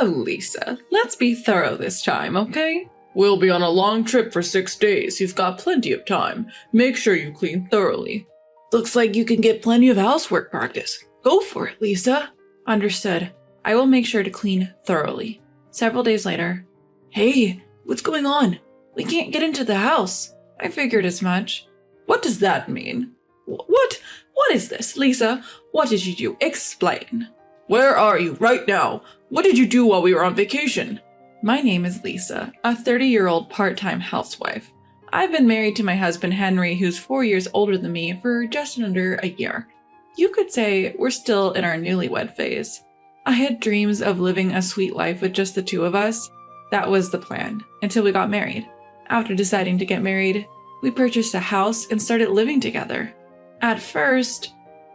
Oh, Lisa, let's be thorough this time, okay? We'll be on a long trip for 6 days. You've got plenty of time. Make sure you clean thoroughly. Looks like you can get plenty of housework practice. Go for it, Lisa. Understood. I will make sure to clean thoroughly. Several days later. Hey, what's going on? We can't get into the house. I figured as much. What does that mean? What is this, Lisa? What did you do? Explain. Where are you right now? What did you do while we were on vacation? My name is Lisa, a 30-year-old part-time housewife. I've been married to my husband Henry, who's 4 years older than me, for just under a year. You could say we're still in our newlywed phase. I had dreams of living a sweet life with just the two of us. That was the plan, until we got married. After deciding to get married, we purchased a house and started living together. At first,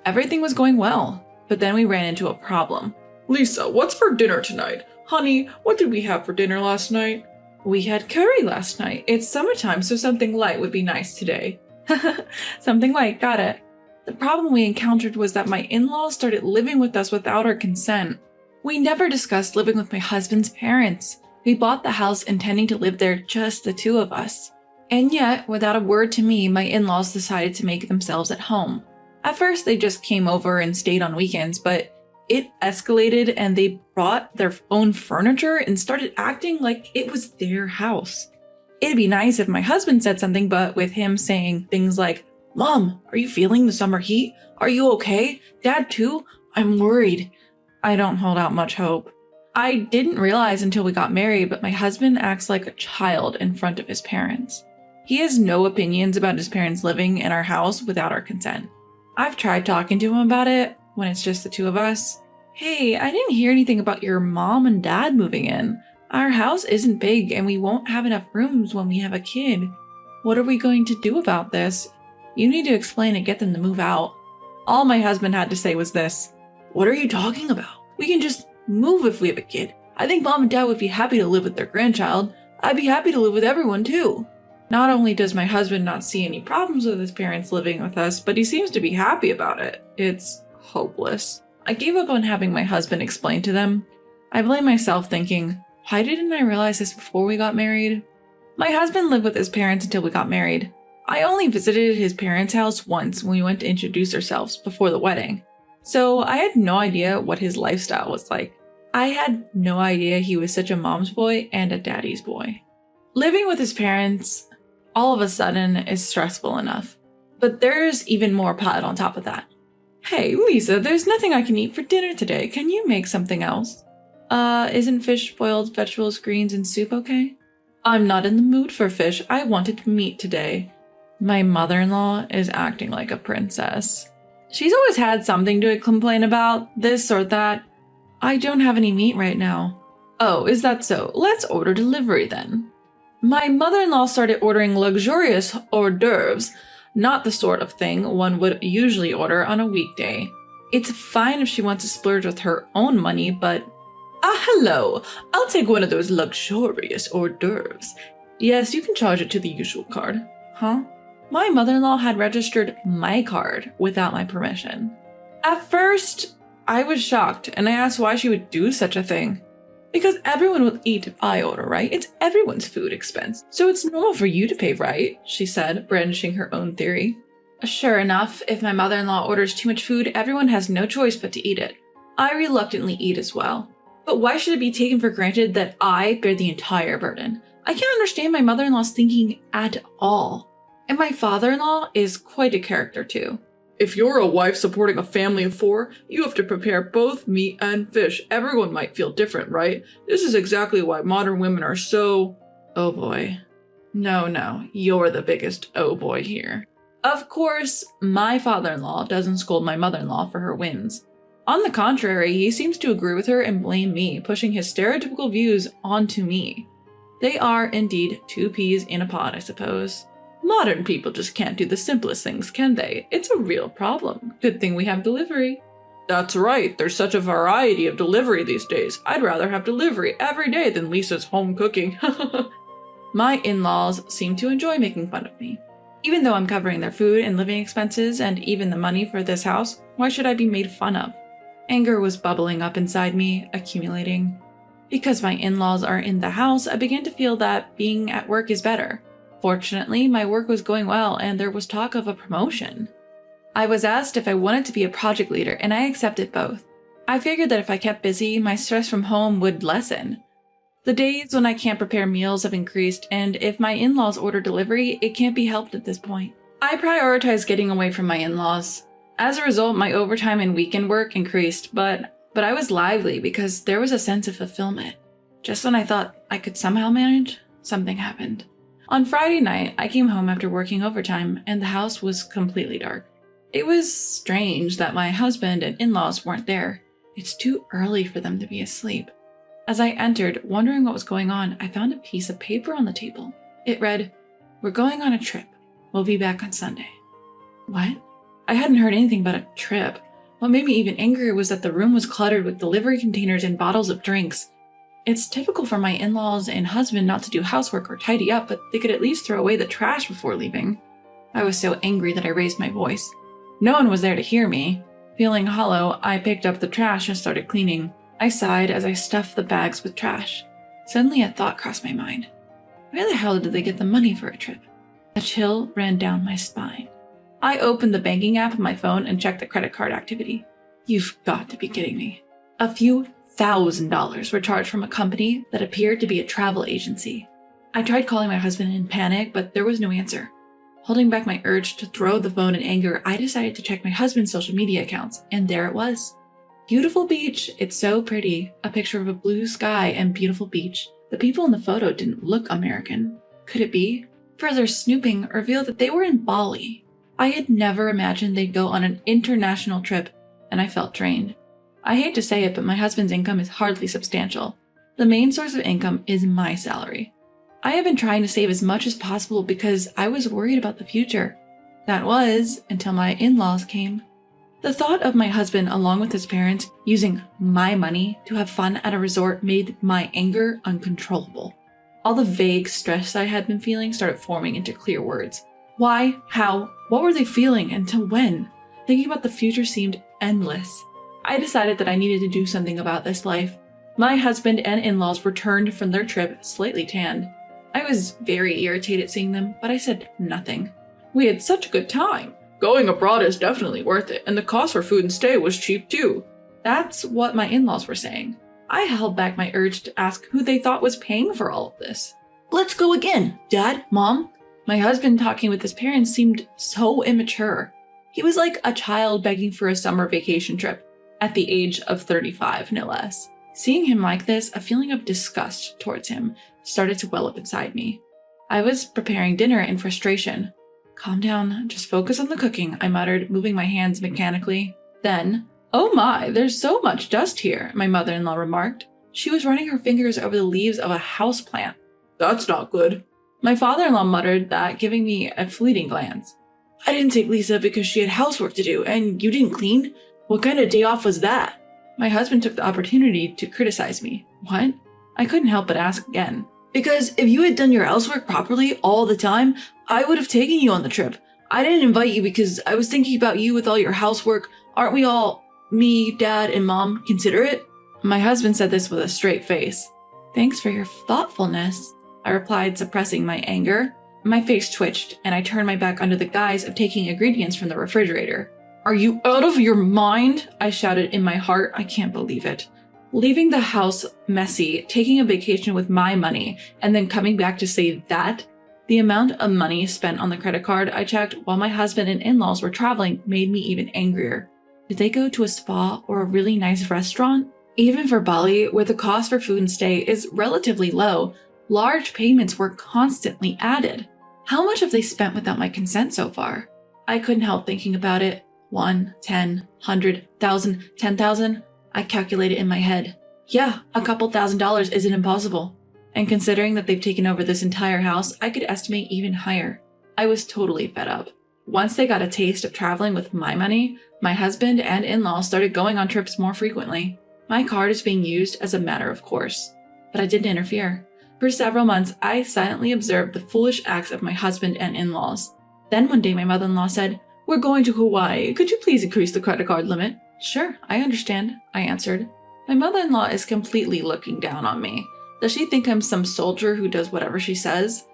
everything was going well, but then we ran into a problem. Lisa, what's for dinner tonight? Honey, what did we have for dinner last night? We had curry last night. It's summertime, so something light would be nice today. Something light, got it. The problem we encountered was that my in-laws started living with us without our consent. We never discussed living with my husband's parents. We bought the house intending to live there, just the two of us. And yet, without a word to me, my in-laws decided to make themselves at home. At first, they just came over and stayed on weekends, but it escalated and they brought their own furniture and started acting like it was their house. It'd be nice if my husband said something, but with him saying things like, "Mom, are you feeling the summer heat? Are you okay? Dad too? I'm worried." I don't hold out much hope. I didn't realize until we got married, but my husband acts like a child in front of his parents. He has no opinions about his parents living in our house without our consent. I've tried talking to him about it when it's just the two of us. Hey, I didn't hear anything about your mom and dad moving in. Our house isn't big and we won't have enough rooms when we have a kid. What are we going to do about this? You need to explain and get them to move out. All my husband had to say was this: "What are you talking about? We can just move if we have a kid. I think mom and dad would be happy to live with their grandchild. I'd be happy to live with everyone too." Not only does my husband not see any problems with his parents living with us, but he seems to be happy about it. It's hopeless. I gave up on having my husband explain to them. I blame myself, thinking, why didn't I realize this before we got married? My husband lived with his parents until we got married. I only visited his parents' house once when we went to introduce ourselves before the wedding. So I had no idea what his lifestyle was like. I had no idea he was such a mom's boy and a daddy's boy. Living with his parents all of a sudden is stressful enough. But there's even more pot on top of that. Hey, Lisa, there's nothing I can eat for dinner today. Can you make something else? Isn't fish, boiled vegetables, greens, and soup okay? I'm not in the mood for fish. I wanted meat today. My mother-in-law is acting like a princess. She's always had something to complain about, this or that. I don't have any meat right now. Oh, is that so? Let's order delivery then. My mother-in-law started ordering luxurious hors d'oeuvres, not the sort of thing one would usually order on a weekday. It's fine if she wants to splurge with her own money, but... hello! I'll take one of those luxurious hors d'oeuvres. Yes, you can charge it to the usual card. Huh? My mother-in-law had registered my card without my permission. At first, I was shocked, and I asked why she would do such a thing. Because everyone will eat if I order, right? It's everyone's food expense, so it's normal for you to pay, right? She said, brandishing her own theory. Sure enough, if my mother-in-law orders too much food, everyone has no choice but to eat it. I reluctantly eat as well. But why should it be taken for granted that I bear the entire burden? I can't understand my mother-in-law's thinking at all. And my father-in-law is quite a character too. If you're a wife supporting a family of 4, you have to prepare both meat and fish. Everyone might feel different, right? This is exactly why modern women are so... Oh boy. No, you're the biggest oh boy here. Of course, my father-in-law doesn't scold my mother-in-law for her whims. On the contrary, he seems to agree with her and blame me, pushing his stereotypical views onto me. They are indeed 2 peas in a pod, I suppose. Modern people just can't do the simplest things, can they? It's a real problem. Good thing we have delivery. That's right, there's such a variety of delivery these days. I'd rather have delivery every day than Lisa's home cooking. My in-laws seem to enjoy making fun of me. Even though I'm covering their food and living expenses and even the money for this house, why should I be made fun of? Anger was bubbling up inside me, accumulating. Because my in-laws are in the house, I began to feel that being at work is better. Fortunately, my work was going well and there was talk of a promotion. I was asked if I wanted to be a project leader and I accepted both. I figured that if I kept busy, my stress from home would lessen. The days when I can't prepare meals have increased, and if my in-laws order delivery, it can't be helped at this point. I prioritized getting away from my in-laws. As a result, my overtime and weekend work increased, but I was lively because there was a sense of fulfillment. Just when I thought I could somehow manage, something happened. On Friday night, I came home after working overtime, and the house was completely dark. It was strange that my husband and in-laws weren't there. It's too early for them to be asleep. As I entered, wondering what was going on, I found a piece of paper on the table. It read, "We're going on a trip. We'll be back on Sunday." What? I hadn't heard anything about a trip. What made me even angrier was that the room was cluttered with delivery containers and bottles of drinks. It's typical for my in-laws and husband not to do housework or tidy up, but they could at least throw away the trash before leaving. I was so angry that I raised my voice. No one was there to hear me. Feeling hollow, I picked up the trash and started cleaning. I sighed as I stuffed the bags with trash. Suddenly a thought crossed my mind. Where the hell did they get the money for a trip? A chill ran down my spine. I opened the banking app on my phone and checked the credit card activity. You've got to be kidding me. A few $1,000s were charged from a company that appeared to be a travel agency. I tried calling my husband in panic, but there was no answer. Holding back my urge to throw the phone in anger, I decided to check my husband's social media accounts, and there it was. Beautiful beach, it's so pretty. A picture of a blue sky and beautiful beach. The people in the photo didn't look American. Could it be? Further snooping revealed that they were in Bali. I had never imagined they'd go on an international trip, and I felt drained. I hate to say it, but my husband's income is hardly substantial. The main source of income is my salary. I have been trying to save as much as possible because I was worried about the future. That was until my in-laws came. The thought of my husband, along with his parents, using my money to have fun at a resort made my anger uncontrollable. All the vague stress I had been feeling started forming into clear words. Why? How? What were they feeling? Until when? Thinking about the future seemed endless. I decided that I needed to do something about this life. My husband and in-laws returned from their trip slightly tanned. I was very irritated seeing them, but I said nothing. We had such a good time. Going abroad is definitely worth it, and the cost for food and stay was cheap too. That's what my in-laws were saying. I held back my urge to ask who they thought was paying for all of this. Let's go again, Dad, Mom. My husband talking with his parents seemed so immature. He was like a child begging for a summer vacation trip, at the age of 35, no less. Seeing him like this, a feeling of disgust towards him started to well up inside me. I was preparing dinner in frustration. Calm down, just focus on the cooking, I muttered, moving my hands mechanically. Then, "Oh my, there's so much dust here," my mother-in-law remarked. She was running her fingers over the leaves of a houseplant. "That's not good." My father-in-law muttered that, giving me a fleeting glance. "I didn't take Lisa because she had housework to do, and you didn't clean? What kind of day off was that?" My husband took the opportunity to criticize me. What? I couldn't help but ask again. "Because if you had done your housework properly all the time, I would have taken you on the trip. I didn't invite you because I was thinking about you with all your housework. Aren't we all, me, Dad, and Mom, considerate?" My husband said this with a straight face. "Thanks for your thoughtfulness," I replied, suppressing my anger. My face twitched, and I turned my back under the guise of taking ingredients from the refrigerator. "Are you out of your mind?" I shouted in my heart. I can't believe it. Leaving the house messy, taking a vacation with my money, and then coming back to say that? The amount of money spent on the credit card I checked while my husband and in-laws were traveling made me even angrier. Did they go to a spa or a really nice restaurant? Even for Bali, where the cost for food and stay is relatively low, large payments were constantly added. How much have they spent without my consent so far? I couldn't help thinking about it. 1, 10, 100, 1,000, 10,000. I calculated in my head. Yeah, a couple $1,000s isn't impossible. And considering that they've taken over this entire house, I could estimate even higher. I was totally fed up. Once they got a taste of traveling with my money, my husband and in-laws started going on trips more frequently. My card is being used as a matter of course. But I didn't interfere. For several months, I silently observed the foolish acts of my husband and in-laws. Then one day my mother-in-law said, "We're going to Hawaii. Could you please increase the credit card limit?" "Sure, I understand," I answered. My mother-in-law is completely looking down on me. Does she think I'm some soldier who does whatever she says?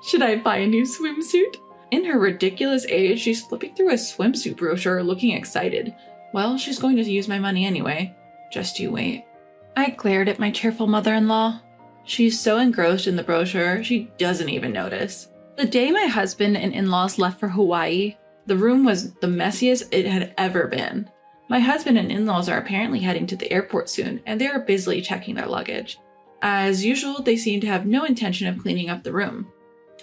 Should I buy a new swimsuit? In her ridiculous age, she's flipping through a swimsuit brochure looking excited. Well, she's going to use my money anyway. Just you wait. I glared at my cheerful mother-in-law. She's so engrossed in the brochure, she doesn't even notice. The day my husband and in-laws left for Hawaii, the room was the messiest it had ever been. My husband and in-laws are apparently heading to the airport soon, and they are busily checking their luggage. As usual, they seem to have no intention of cleaning up the room.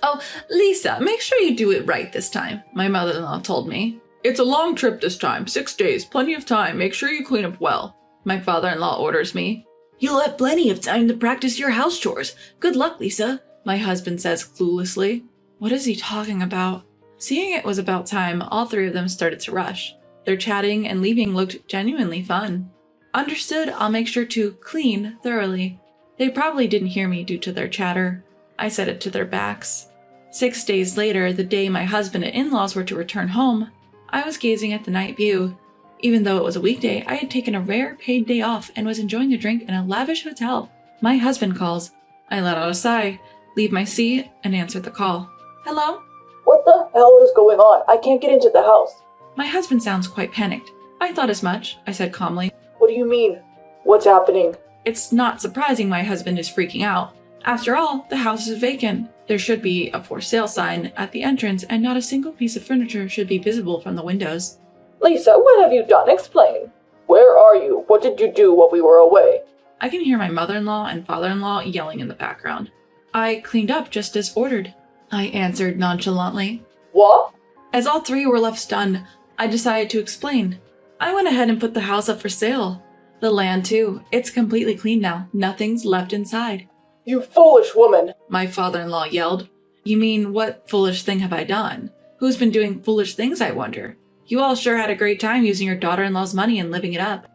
"Oh, Lisa, make sure you do it right this time," my mother-in-law told me. "It's a long trip this time, 6 days, plenty of time. Make sure you clean up well," my father-in-law orders me. "You'll have plenty of time to practice your house chores. Good luck, Lisa," my husband says cluelessly. What is he talking about? Seeing it was about time, all three of them started to rush. Their chatting and leaving looked genuinely fun. Understood, I'll make sure to clean thoroughly. They probably didn't hear me due to their chatter. I said it to their backs. 6 days later, the day my husband and in-laws were to return home, I was gazing at the night view. Even though it was a weekday, I had taken a rare paid day off and was enjoying a drink in a lavish hotel. My husband calls. I let out a sigh, leave my seat, and answer the call. "Hello?" "What the hell is going on? I can't get into the house." My husband sounds quite panicked. I thought as much, I said calmly. "What do you mean? What's happening?" It's not surprising my husband is freaking out. After all, the house is vacant. There should be a for sale sign at the entrance, and not a single piece of furniture should be visible from the windows. "Lisa, what have you done? Explain. Where are you? What did you do while we were away?" I can hear my mother-in-law and father-in-law yelling in the background. "I cleaned up just as ordered," I answered nonchalantly. "What?" As all three were left stunned, I decided to explain. I went ahead and put the house up for sale. The land too. It's completely clean now. Nothing's left inside. "You foolish woman," my father-in-law yelled. "You mean, what foolish thing have I done? Who's been doing foolish things, I wonder? You all sure had a great time using your daughter-in-law's money and living it up."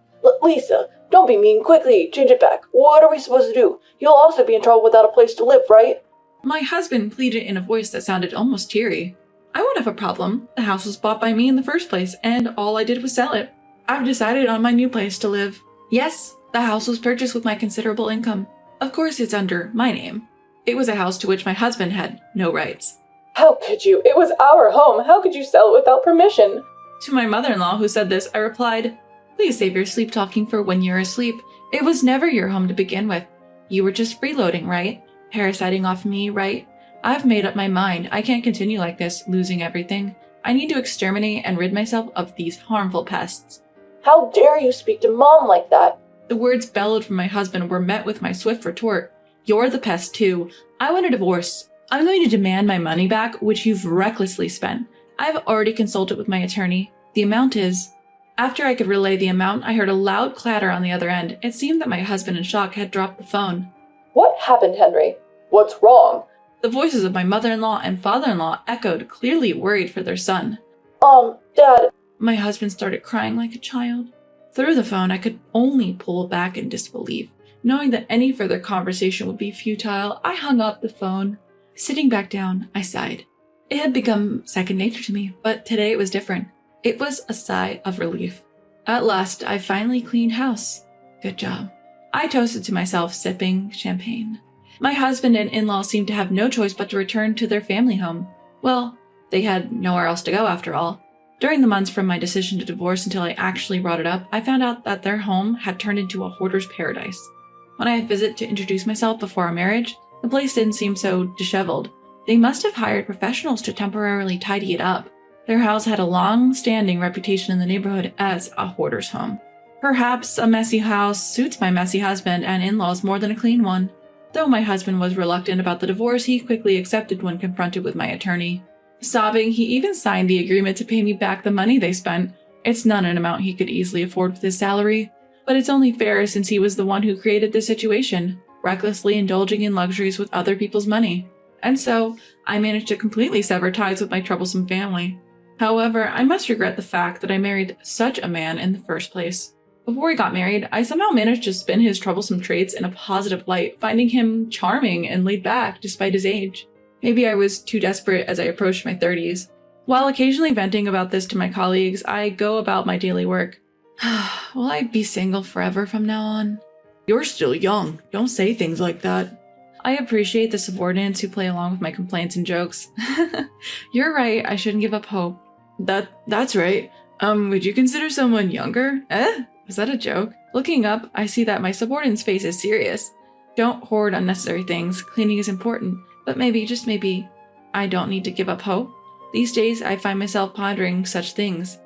Lisa, don't be mean. Quickly, change it back. What are we supposed to do? You'll also be in trouble without a place to live, right?" My husband pleaded in a voice that sounded almost teary. "I won't have a problem. The house was bought by me in the first place, and all I did was sell it. I've decided on my new place to live. Yes, the house was purchased with my considerable income. Of course, it's under my name. It was a house to which my husband had no rights." "How could you? It was our home. How could you sell it without permission?" To my mother-in-law who said this, I replied, "Please save your sleep talking for when you're asleep. It was never your home to begin with. You were just freeloading, right? Parasiting off me, right? I've made up my mind. I can't continue like this, losing everything. I need to exterminate and rid myself of these harmful pests." "How dare you speak to Mom like that?" The words bellowed from my husband were met with my swift retort. "You're the pest too. I want a divorce. I'm going to demand my money back, which you've recklessly spent. I've already consulted with my attorney. The amount is..." After I could relay the amount, I heard a loud clatter on the other end. It seemed that my husband in shock had dropped the phone. "What happened, Henry? What's wrong?" The voices of my mother-in-law and father-in-law echoed, clearly worried for their son. Dad..." My husband started crying like a child. Through the phone, I could only pull back in disbelief. Knowing that any further conversation would be futile, I hung up the phone. Sitting back down, I sighed. It had become second nature to me, but today it was different. It was a sigh of relief. At last, I finally cleaned house. Good job. I toasted to myself, sipping champagne. My husband and in-laws seemed to have no choice but to return to their family home. Well, they had nowhere else to go after all. During the months from my decision to divorce until I actually brought it up, I found out that their home had turned into a hoarder's paradise. When I visited to introduce myself before our marriage, the place didn't seem so disheveled. They must have hired professionals to temporarily tidy it up. Their house had a long-standing reputation in the neighborhood as a hoarder's home. Perhaps a messy house suits my messy husband and in-laws more than a clean one. Though my husband was reluctant about the divorce, he quickly accepted when confronted with my attorney. Sobbing, he even signed the agreement to pay me back the money they spent. It's not an amount he could easily afford with his salary, but it's only fair since he was the one who created the situation, recklessly indulging in luxuries with other people's money. And so, I managed to completely sever ties with my troublesome family. However, I must regret the fact that I married such a man in the first place. Before we got married, I somehow managed to spin his troublesome traits in a positive light, finding him charming and laid back despite his age. Maybe I was too desperate as I approached my 30s. While occasionally venting about this to my colleagues, I go about my daily work. Will I be single forever from now on? You're still young. Don't say things like that. I appreciate the subordinates who play along with my complaints and jokes. You're right, I shouldn't give up hope. That's right. Would you consider someone younger? Was that a joke? Looking up, I see that my subordinate's face is serious. Don't hoard unnecessary things. Cleaning is important, but maybe, just maybe, I don't need to give up hope. These days, I find myself pondering such things.